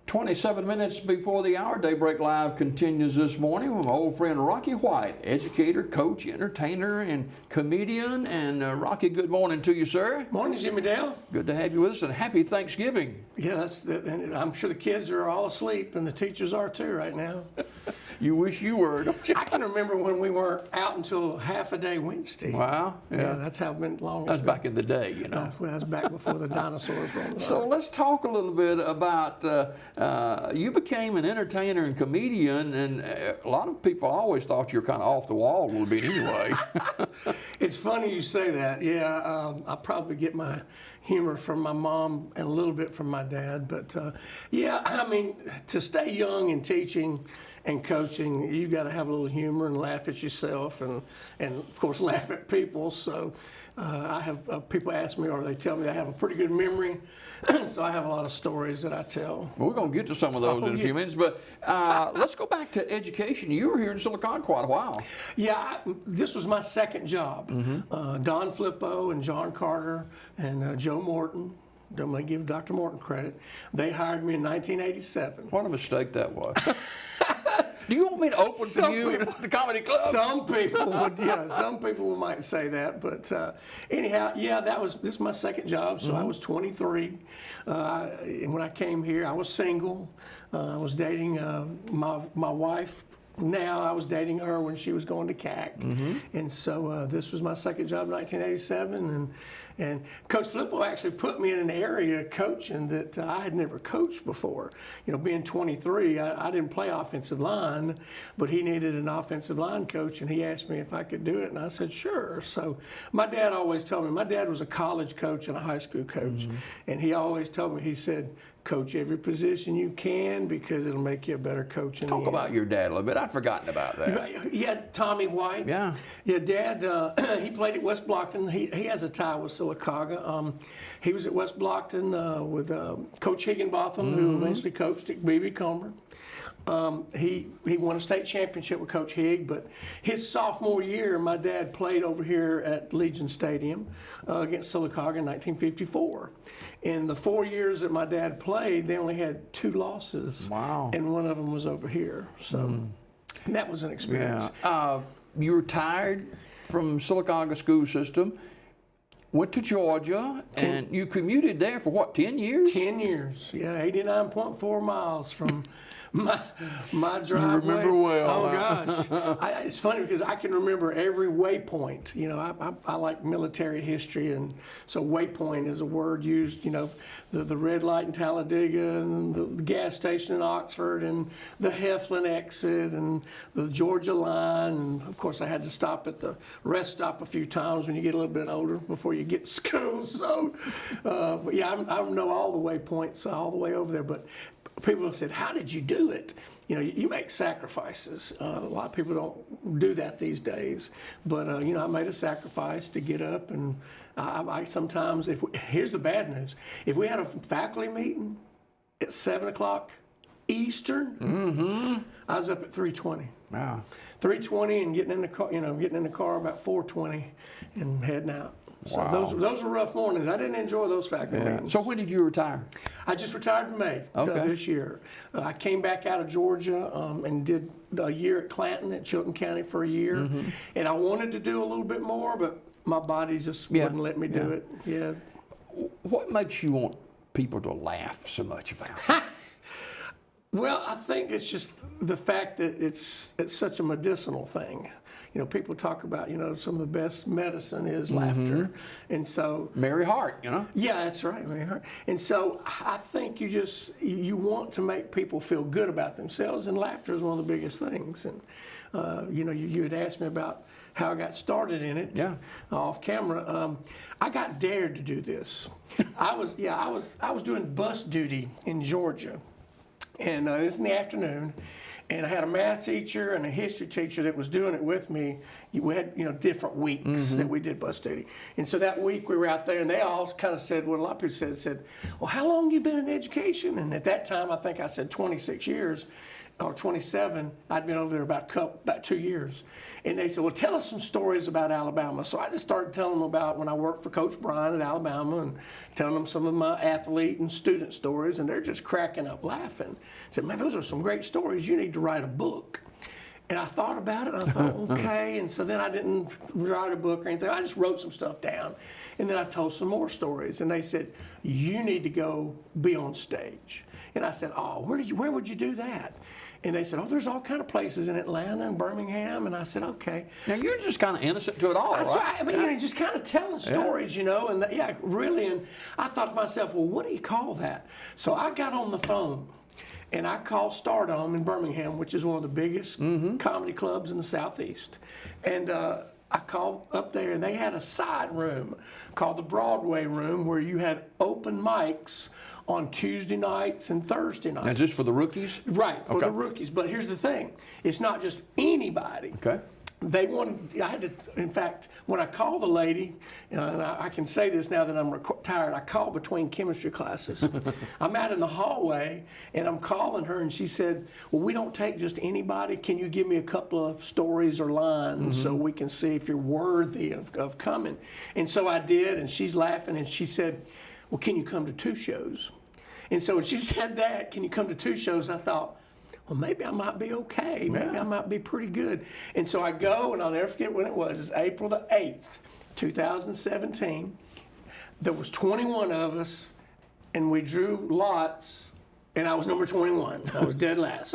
27 minutes before the hour, Daybreak Live continues this morning with my old friend Rocky White, educator, coach, entertainer, and comedian. And Rocky, good morning to you, sir. Morning, Jimmy Dale. Good to have you with us, and happy Thanksgiving. Yeah, and I'm sure the kids are all asleep, and the teachers are too right now. You wish you were, don't you? I can remember when we weren't out until half a day Wednesday. Wow. Yeah, that's how long That's it's been. back in the day, you know. Well, that's back before the dinosaurs rolled around. So let's talk a little bit about, you became an entertainer and comedian, and a lot of people always thought you were kind of off the wall a little bit anyway. It's funny you say that. Yeah, I probably get my humor from my mom and a little bit from my dad. But yeah, I mean, to stay young in teaching and coaching, you got to have a little humor and laugh at yourself, and of course laugh at people. So I have people ask me, or they tell me I have a pretty good memory, so I have a lot of stories that I tell. Well, we're going to get to some of those in a few minutes, but let's go back to education. You were here in Silicon quite a while. Yeah, this was my second job. Don Flippo and John Carter and Joe Morton. Don't want to give Dr. Morton credit. They hired me in 1987. What a mistake that was. Do you want me to open for you at the comedy club? Some people would, yeah. Some people might say that, but anyhow, yeah, this is my second job. So I was 23, and when I came here, I was single. I was dating my wife. Now I was dating her when she was going to CAC, and so this was my second job in 1987, and Coach Flippo actually put me in an area coaching that I had never coached before. You know, being 23, I didn't play offensive line, but he needed an offensive line coach, and he asked me if I could do it, and I said sure. So my dad always told me, my dad was a college coach and a high school coach, and he always told me, he said, coach every position you can because it'll make you a better coach in the end. Talk about your dad a little bit. I'd forgotten about that. He had Tommy White. Yeah. Yeah, Dad, he played at West Blockton. He has a tie with Sylacauga. He was at West Blockton with Coach Higginbotham, who eventually coached at B.B. Comer. He won a state championship with Coach Higg, but his sophomore year, my dad played over here at Legion Stadium against Sylacauga in 1954. In the 4 years that my dad played, they only had 2 losses. Wow. And one of them was over here. So that was an experience. Yeah. You retired from Sylacauga school system, went to Georgia, and you commuted there for what, 10 years? 10 years, yeah, 89.4 miles from my driveway. You remember well. Oh gosh, it's funny because I can remember every waypoint. You know, I like military history, and so waypoint is a word used. You know, the red light in Talladega, and the gas station in Oxford, and the Heflin exit, and the Georgia line, and of course I had to stop at the rest stop a few times when you get a little bit older before you get to school. So, but yeah, I know all the waypoints all the way over there, but. People have said, how did you do it? You know, you make sacrifices. A lot of people don't do that these days. But, you know, I made a sacrifice to get up. And I sometimes, here's the bad news. If we had a faculty meeting at 7 o'clock Eastern, I was up at 3:20. Wow. 3:20 and getting in the car about 4:20 and heading out. So Wow. those were rough mornings. I didn't enjoy those faculty meetings. So when did you retire? I just retired in May this year. I came back out of Georgia and did a year at Clanton at Chilton County for a year. And I wanted to do a little bit more, but my body just wouldn't let me do it. Yeah. What makes you want people to laugh so much about? Well, I think it's just the fact that it's such a medicinal thing. You know, people talk about, you know, some of the best medicine is laughter. And so... Merry heart, you know? Yeah, that's right, Merry heart. And so I think you want to make people feel good about themselves, and laughter is one of the biggest things. And, you know, you had asked me about how I got started in it off camera. I got dared to do this. I was doing bus duty in Georgia. And this in the afternoon, and I had a math teacher and a history teacher that was doing it with me. We had, you know, different weeks that we did bus duty. And so that week we were out there, and they all kind of said what a lot of people said, well, how long you been in education? And at that time, I think I said 26 years. or 27, I'd been over there about 2 years. And they said, well, tell us some stories about Alabama. So I just started telling them about when I worked for Coach Bryan at Alabama and telling them some of my athlete and student stories, and they're just cracking up laughing. I said, man, those are some great stories. You need to write a book. And I thought about it, and I thought, okay. And so then I didn't write a book or anything. I just wrote some stuff down. And then I told some more stories. And they said, you need to go be on stage. And I said, oh, where would you do that? And they said, oh, there's all kind of places in Atlanta and Birmingham. And I said, okay. Now, you're just kind of innocent to it all, right? I mean, you know, just kind of telling stories, you know. And really. And I thought to myself, well, what do you call that? So I got on the phone. And I called Stardom in Birmingham, which is one of the biggest comedy clubs in the Southeast. And I called up there, and they had a side room called the Broadway Room where you had open mics on Tuesday nights and Thursday nights. Now, just for the rookies? Right, for the rookies. But here's the thing. It's not just anybody. Okay. They wanted, I had to, in fact, when I called the lady, and I can say this now that I'm retired, I called between chemistry classes. I'm out in the hallway, and I'm calling her, and she said, well, we don't take just anybody. Can you give me a couple of stories or lines so we can see if you're worthy of coming? And so I did, and she's laughing, and she said, well, can you come to 2 shows? And so when she said that, can you come to 2 shows, I thought, well, maybe I might be okay. Maybe I might be pretty good. And so I go, and I'll never forget when it was. It's April the 8th, 2017. There was 21 of us, and we drew lots, and I was number 21. I was dead last.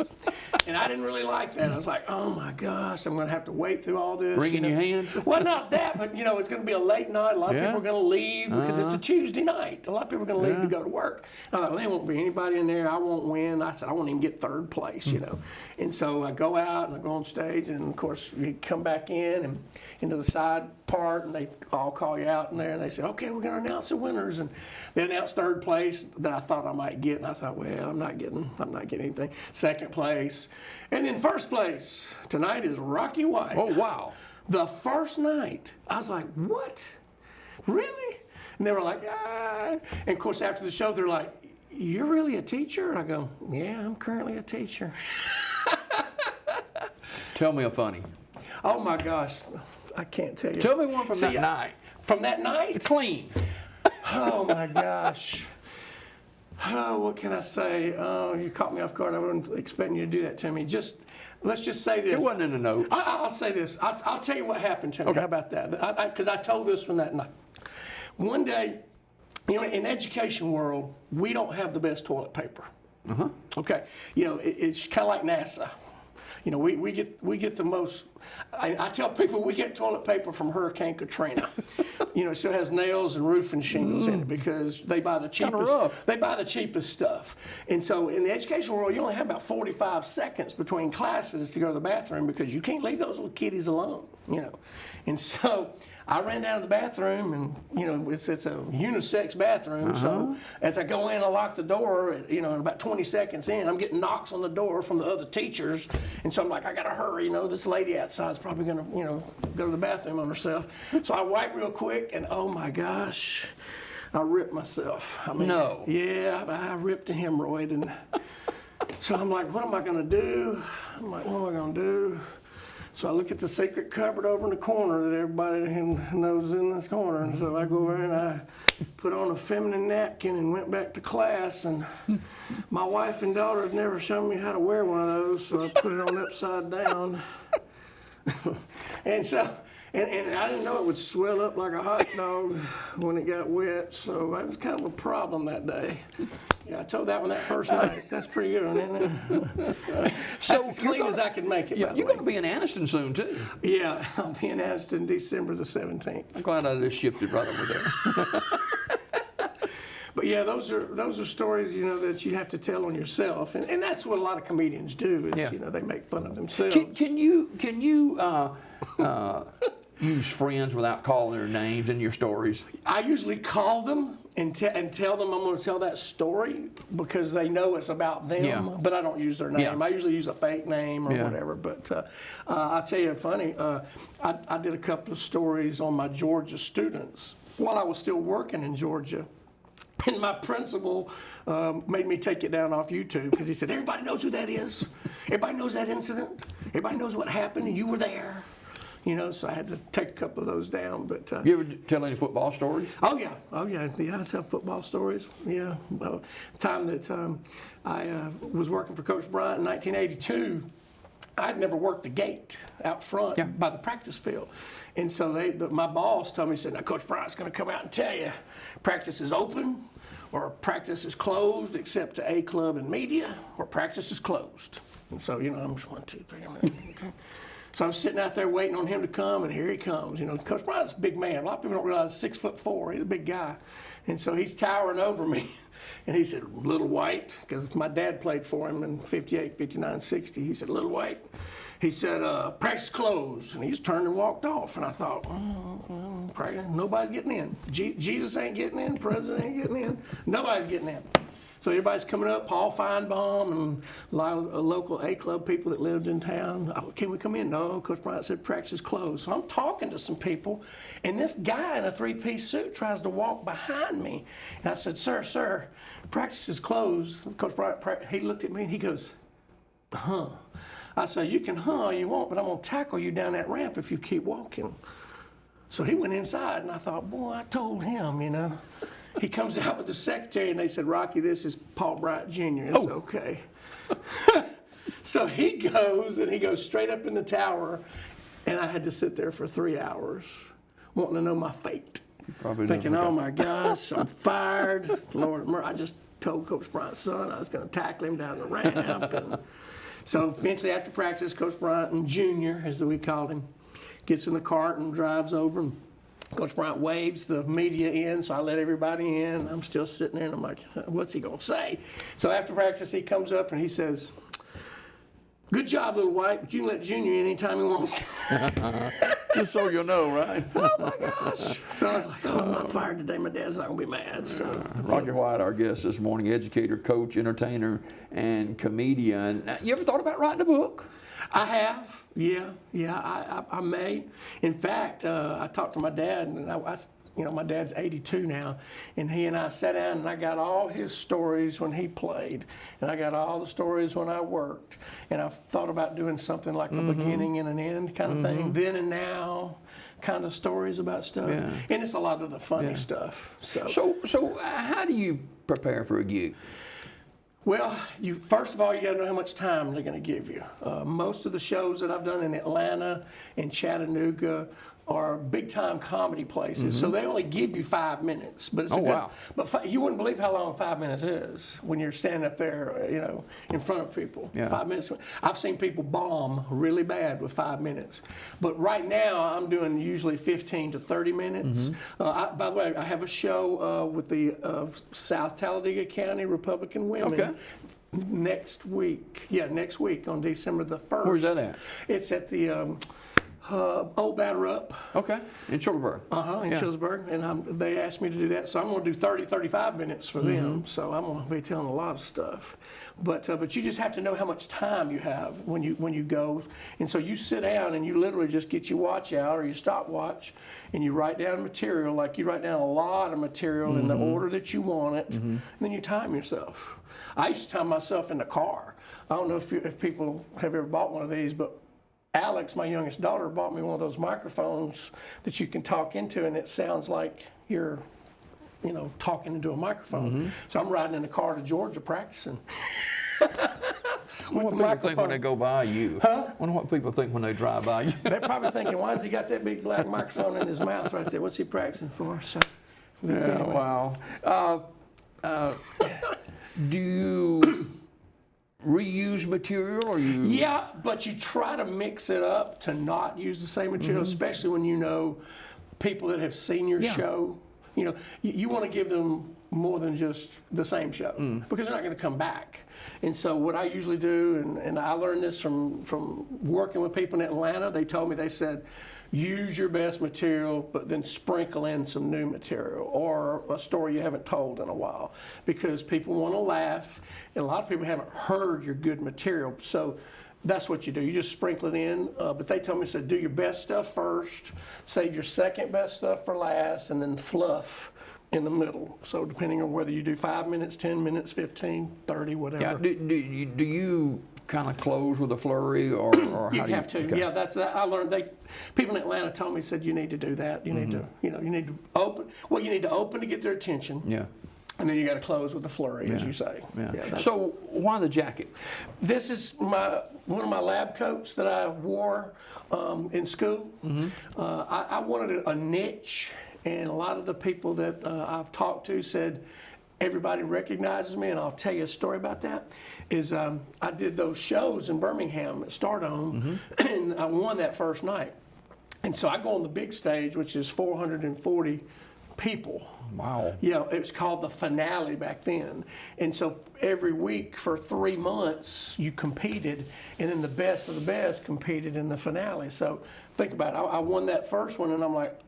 And I didn't really like that. I was like, oh, my gosh, I'm going to have to wait through all this. Wringing your hands? Well, not that, but, you know, it's going to be a late night. A lot of people are going to leave because it's a Tuesday night. A lot of people are going to leave to go to work. I thought, well, there won't be anybody in there. I won't win. I said, I won't even get 3rd place, you know. And so I go out and I go on stage, and, of course, you come back in and into the side part, and they all call you out in there, and they say, okay, we're going to announce the winners. And they announced 3rd place that I thought I might get, and I thought, well, I'm not getting anything. 2nd place. And then 1st place tonight is Rocky White. Oh, wow. The first night, I was like, what? Really? And they were like, ah. And of course, after the show, they're like, you're really a teacher? And I go, yeah, I'm currently a teacher. Tell me a funny. Oh my gosh, I can't tell you. Tell me one from that night. From that night? Clean. Oh my gosh. Oh, what can I say? Oh, you caught me off guard. I wasn't expecting you to do that to me. Let's just say this. It wasn't in the notes. I'll say this. I'll tell you what happened to me. Okay. How about that? Because I told this from that night. One day, you know, in the education world, we don't have the best toilet paper. Okay. You know, it's kind of like NASA. You know, we get the most. I tell people we get toilet paper from Hurricane Katrina. You know, it still has nails and roofing shingles in it because they buy the cheapest. They buy the cheapest stuff. And so in the education world, you only have about 45 seconds between classes to go to the bathroom because you can't leave those little kiddies alone. You know, and so I ran down to the bathroom, and you know it's a unisex bathroom. So as I go in, I lock the door. You know, about 20 seconds in, I'm getting knocks on the door from the other teachers, and so I'm like, I gotta hurry. You know, this lady outside is probably gonna, you know, go to the bathroom on herself. So I wipe real quick, and oh my gosh, I ripped myself. I mean, no. Yeah, I ripped a hemorrhoid, and so I'm like, what am I gonna do? I'm like, what am I gonna do? So I look at the secret cupboard over in the corner that everybody knows is in this corner. And so I go over and I put on a feminine napkin and went back to class. And my wife and daughter had never shown me how to wear one of those, so I put it on upside down. And so, and I didn't know it would swell up like a hot dog when it got wet. So that was kind of a problem that day. Yeah, I told that one that first night. That's pretty good, isn't it? So as clean as I could make it. Yeah, you're going to be in Anniston soon, too. Yeah, I'll be in Anniston December the 17th. I'm glad I just shifted right over there. But yeah, those are stories, you know, that you have to tell on yourself, and that's what a lot of comedians do. Is, you know, they make fun of themselves. Can you use friends without calling their names in your stories? I usually call them and tell them I'm going to tell that story because they know it's about them, but I don't use their name. I usually use a fake name or whatever. But I'll tell you funny, I did a couple of stories on my Georgia students while I was still working in Georgia. And my principal made me take it down off YouTube because he said, everybody knows who that is. Everybody knows that incident. Everybody knows what happened, and you were there. You know, so I had to take a couple of those down. But You ever tell any football stories? oh yeah, I tell football stories. Yeah, well, time that I was working for Coach Bryant in 1982. I'd never worked the gate out front by the practice field. And so my boss told me, he said, now Coach Bryant's going to come out and tell you, practice is open or practice is closed except to A club and media, or practice is closed. And so, you know, I'm just 1, 2, 3, okay. So I'm sitting out there waiting on him to come, and here he comes. You know, Coach Bryant's a big man. A lot of people don't realize 6'4". He's a big guy. And so he's towering over me. And he said, Little White, because my dad played for him in 58, 59, 60. He said, Little White. He said, practice closed. And he just turned and walked off. And I thought, nobody's getting in. Jesus ain't getting in. President ain't getting in. Nobody's getting in. So everybody's coming up, Paul Feinbaum and a lot of local A club people that lived in town. Oh, can we come in? No, Coach Bryant said practice is closed. So I'm talking to some people, and this guy in a 3-piece suit tries to walk behind me. And I said, sir, practice is closed. Coach Bryant, he looked at me and he goes, huh. I said, you can all you want, but I'm going to tackle you down that ramp if you keep walking. So he went inside, and I thought, boy, I told him, you know. He comes out with the secretary, and they said, Rocky, this is Paul Bryant Jr. It's okay. So he goes straight up in the tower, and I had to sit there for 3 hours wanting to know my fate. Thinking, oh my gosh, I'm fired. Lord, I just told Coach Bryant's son I was going to tackle him down the ramp. And so eventually after practice, Coach Bryant and Junior, as we called him, gets in the cart and drives over, and Coach Bryant waves the media in, so I let everybody in. I'm still sitting there, and I'm like, what's he going to say? So after practice, he comes up and he says, good job, Little White, but you can let Junior in anytime he wants. Just so you know, right? Oh, my gosh. So I was like, I'm not fired today. My dad's not going to be mad. So Rocky White, our guest this morning, educator, coach, entertainer, and comedian. Now, you ever thought about writing a book? I have, yeah, I may. In fact, I talked to my dad, and my dad's 82 now, and he and I sat down, and I got all his stories when he played, and I got all the stories when I worked, and I thought about doing something like a beginning and an end kind of thing, then and now kind of stories about stuff, and it's a lot of the funny stuff. So how do you prepare for a gig? Well, first of all, you got to know how much time they're going to give you. Most of the shows that I've done in Atlanta and Chattanooga are big-time comedy places, so they only give you 5 minutes. But it's But you wouldn't believe how long 5 minutes is when you're standing up there, you know, in front of people. 5 minutes. I've seen people bomb really bad with 5 minutes. But right now, I'm doing usually 15 to 30 minutes. By the way, I have a show with the South Talladega County Republican Women. Okay. Next week on December the 1st. Where's that at? It's at the Old Batter Up. Okay, in Childersburg. In Childersburg. And they asked me to do that, so I'm going to do 30, 35 minutes for them. So I'm going to be telling a lot of stuff. But you just have to know how much time you have when you go. And so you sit down and you literally just get your watch out or your stopwatch, and you write down material. Like you write down a lot of material in the order that you want it, and then you time yourself. I used to time myself in the car. I don't know if people have ever bought one of these, but Alex, my youngest daughter, bought me one of those microphones that you can talk into, and it sounds like you're, you know, talking into a microphone. So I'm riding in the car to Georgia practicing. What people think when they go by you? Huh? I wonder what people think when they drive by you. They're probably thinking, why has he got that big black microphone in his mouth right there? What's he practicing for? So, anyway. Wow. Do you reuse material, or you? Yeah, but you try to mix it up to not use the same material, especially when you know people that have seen your show. You know, you want to give them more than just the same show because they're not going to come back. And so what I usually do, and I learned this from working with people in Atlanta, they told me, they said, use your best material, but then sprinkle in some new material or a story you haven't told in a while, because people want to laugh, and a lot of people haven't heard your good material. So that's what you do. You just sprinkle it in. But they told me, said, do your best stuff first, save your second best stuff for last, and then fluff in the middle. So depending on whether you do 5 minutes, 10 minutes, 15, 30, whatever. Yeah. Do you kind of close with a flurry, or how You do you have to. okay. Yeah, that's that. I learned people in Atlanta told me, said you need to do that. You need to, you need to open. Well, you need to open to get their attention. Yeah. And then you got to close with a flurry, as you say. Yeah. So why the jacket? This is one of my lab coats that I wore in school. I wanted a niche, and a lot of the people that I've talked to said everybody recognizes me, and I'll tell you a story about that. Is I did those shows in Birmingham at Stardome, and I won that first night. And so I go on the big stage, which is 440 people. Wow. Yeah, it was called the finale back then. And so every week for 3 months you competed, and then the best of the best competed in the finale. So think about it. I won that first one, and I'm like,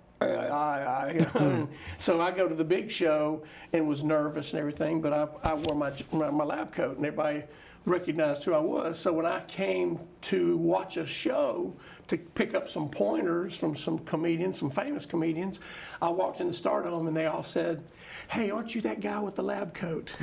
so I go to the big show and was nervous and everything, but I wore my lab coat, and everybody recognized who I was. So when I came to watch a show to pick up some pointers from some comedians, some famous comedians, I walked in the Stardome and they all said, "Hey, aren't you that guy with the lab coat?"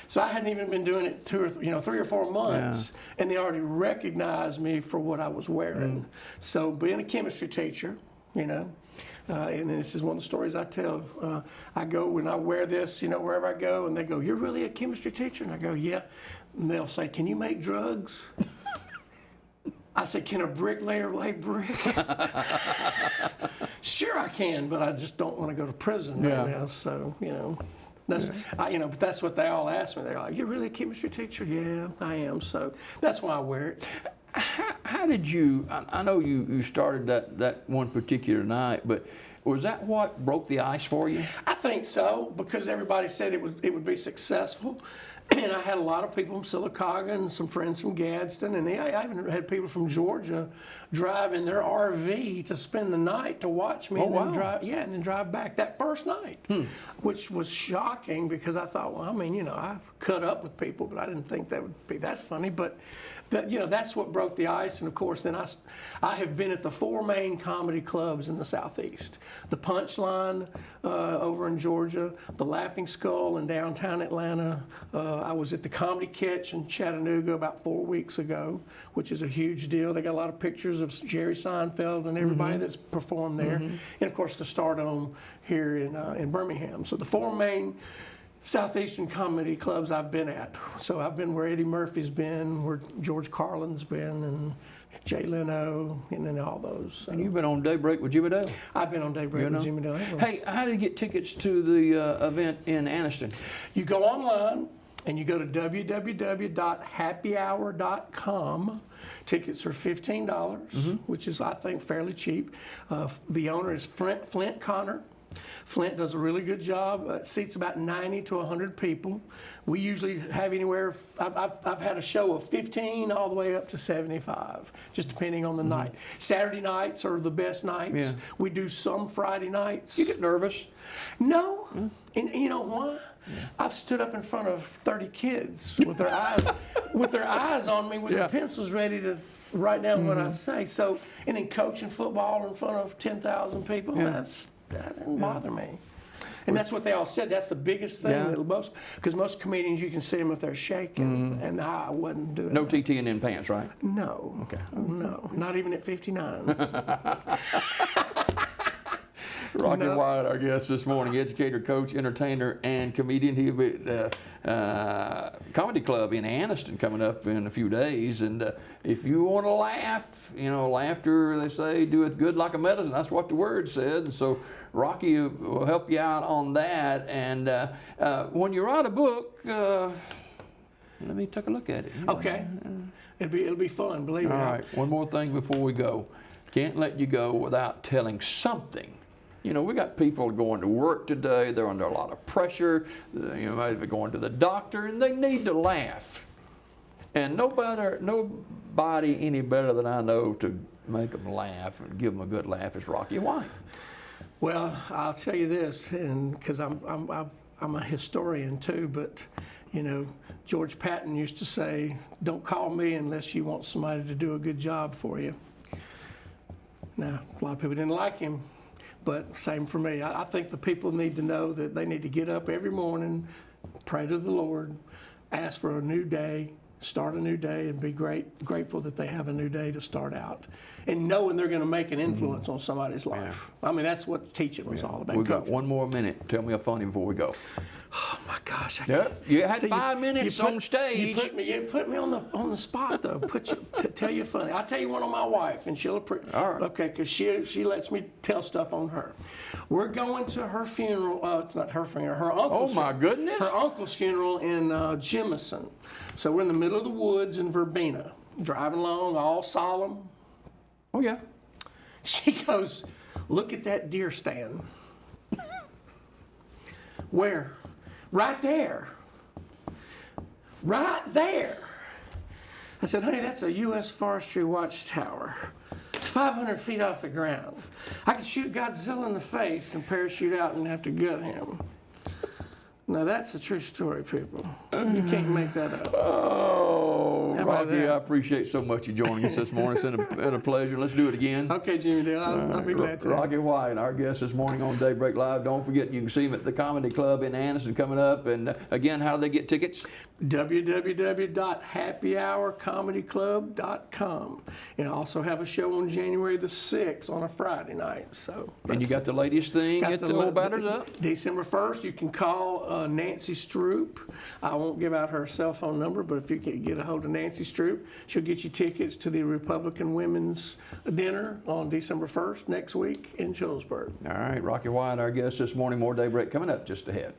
So I hadn't even been doing it 3 or 4 months, and they already recognized me for what I was wearing. So being a chemistry teacher, and this is one of the stories I tell. I go, when I wear this, wherever I go, and they go, "You're really a chemistry teacher?" And I go, "Yeah." And they'll say, "Can you make drugs?" I said, "Can a bricklayer lay brick?" "Sure I can, but I just don't want to go to prison right now." So, but that's what they all ask me. They're like, "You're really a chemistry teacher?" "Yeah, I am." So that's why I wear it. How did you? I know you started that one particular night, but was that what broke the ice for you? I think so, because everybody said it would be successful. And I had a lot of people from Sylacauga and some friends from Gadsden, and I even had people from Georgia drive in their RV to spend the night to watch me, and then drive back that first night, which was shocking, because I thought, well, I cut up with people, but I didn't think that would be that funny. But that's what broke the ice. And of course, then I have been at the 4 main comedy clubs in the Southeast: the Punchline over in Georgia, the Laughing Skull in downtown Atlanta. I was at the Comedy Catch in Chattanooga about 4 weeks ago, which is a huge deal. They got a lot of pictures of Jerry Seinfeld and everybody that's performed there. And of course, the Stardome here in Birmingham. So the 4 main Southeastern comedy clubs I've been at. So I've been where Eddie Murphy's been, where George Carlin's been, and Jay Leno, and then all those. So. And you've been on Daybreak with Jimmy Dale. I've been on Daybreak with Jimmy Dale. Hey, how do you get tickets to the event in Anniston? You go online and you go to www.happyhour.com. Tickets are $15, which is, I think, fairly cheap. The owner is Flint Connor. Flint does a really good job. It seats about 90 to 100 people. We usually have anywhere, I've had a show of 15 all the way up to 75, just depending on the night. Saturday nights are the best nights. Yeah. We do some Friday nights. You get nervous? No. And you know why? I've stood up in front of 30 kids with their eyes on me with their pencils ready to write down what I say. So, and then coaching football in front of 10,000 people, that doesn't bother me. And that's what they all said. That's the biggest thing. Because most comedians, you can see them if they're shaking, and I wasn't doing No that. TTing in pants, right? No. Okay. No, not even at 59. Rocky White, our guest this morning, educator, coach, entertainer, and comedian. He'll be at the Comedy Club in Anniston coming up in a few days. And if you want to laugh, laughter, they say, doeth good like a medicine. That's what the word said. And so Rocky will help you out on that. And when you write a book, let me take a look at it. Okay. It'll be fun, believe me. All right. One more thing before we go. Can't let you go without telling something. We got people going to work today. They're under a lot of pressure. Maybe going to the doctor, and they need to laugh. And nobody any better than I know to make them laugh and give them a good laugh is Rocky White. Well, I'll tell you this, and because I'm a historian too, but George Patton used to say, "Don't call me unless you want somebody to do a good job for you." Now, a lot of people didn't like him. But same for me. I think the people need to know that they need to get up every morning, pray to the Lord, ask for a new day, start a new day, and be grateful that they have a new day to start out, and knowing they're going to make an influence on somebody's life. I mean, that's what teaching was all about. We've got one more minute. Tell me a funny before we go. Oh my gosh! You had 5 minutes on stage. You put me on the spot though. Tell you funny. I'll tell you one on my wife, and she'll appreciate. All right. Okay, because she lets me tell stuff on her. We're going to her funeral. It's not her funeral. Her uncle's. Oh my goodness. Her uncle's funeral in Jemison. So we're in the middle of the woods in Verbena, driving along, all solemn. Oh yeah. She goes, "Look at that deer stand." Where? Right there. Right there. I said, "Honey, that's a U.S. Forestry Watchtower. It's 500 feet off the ground. I could shoot Godzilla in the face and parachute out and have to gut him." Now that's a true story, people. You can't make that up. Oh, How about Rocky, that? I appreciate so much you joining us this morning. It's been a pleasure. Let's do it again. Okay, Jimmy Dale, I'll be glad to. Rocky White, our guest this morning on Daybreak Live. Don't forget, you can see him at the Comedy Club in Anniston coming up. And again, how do they get tickets? www.happyhourcomedyclub.com. And I also have a show on January the 6th on a Friday night. So. And you got the latest thing at the old Batters Up? December 1st, you can call Nancy Stroop. I won't give out her cell phone number, but if you can get a hold of Nancy Stroop, she'll get you tickets to the Republican Women's Dinner on December 1st next week in Julesburg. All right, Rocky White, our guest this morning. More Daybreak coming up just ahead.